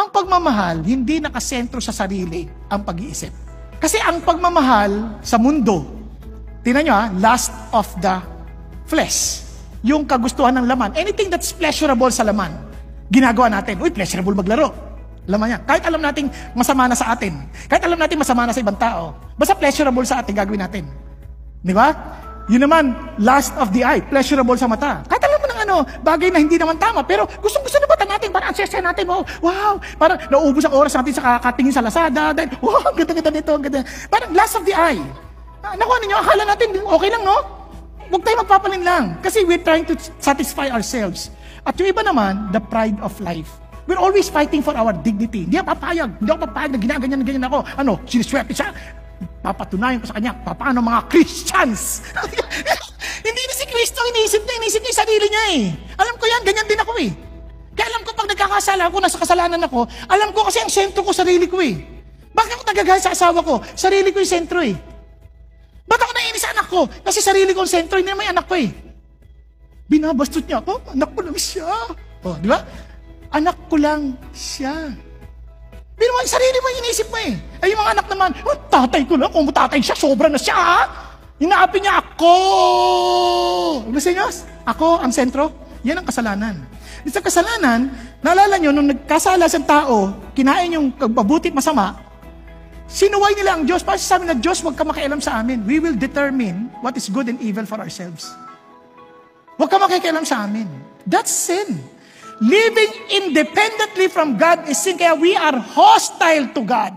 Ang pagmamahal, hindi nakasentro sa sarili ang pag-iisip. Kasi ang pagmamahal sa mundo, tingnan nyo lust of the flesh. Yung kagustuhan ng laman. Anything that's pleasurable sa laman, ginagawa natin. Uy, pleasurable maglaro. Laman yan. Kahit alam nating masama na sa atin. Kahit alam natin masama na sa ibang tao. Basta pleasurable sa atin, gagawin natin. Di ba? Yun naman, lust of the eye. Pleasurable sa mata. Kahit alam mo ng bagay na hindi naman tama. Pero gustong-gusto na bata natin. Parang ansaya natin. Wow. Parang naubos ang oras natin sa kakatingin sa Lazada. Dahil, wow, ang ganda-ganda nito. Ang ganda. Parang lust of the eye. Nakuha ninyo, akala natin, okay lang, no? Huwag tayo magpapalin lang. Kasi we're trying to satisfy ourselves. At yung iba naman, the pride of life. We're always fighting for our dignity. Hindi ako papayag. Hindi ako papayag na ginaganyan ako. Siniswerte siya. Papatunayan ko sa kanya, paano mga Christians? Hindi na si Kristo, iniisip niya yung sarili niya eh. Alam ko yan, ganyan din ako eh. Kaya alam ko pag nagkakasala ako, nasa kasalanan ako, alam ko kasi ang sentro ko, sarili ko eh. Bakit ako nagagaya sa asawa ko? Sarili ko yung sentro eh. Ba't ako naiinis sa anak ko? Kasi sarili ko yung sentro, hindi naman yung anak ko eh. Binabastot niya ako, anak ko lang siya. Di ba? Anak ko lang siya. Pero yung sarili mo, inisip mo eh. Ay, yung mga anak naman, tatay ko lang, kung tatay siya, sobra na siya ha. Inaapi niya ako. Gusto niyo? Ako ang sentro. Yan ang kasalanan. Sa kasalanan, naalala niyo, nung nagkasala sa tao, kinain yung mabuti at masama, sinuway nila ang Diyos. Para sabi na, Diyos, huwag ka makialam sa amin. We will determine what is good and evil for ourselves. Huwag ka makikialam sa amin. That's sin. Living independently from God is sin, kaya we are hostile to God.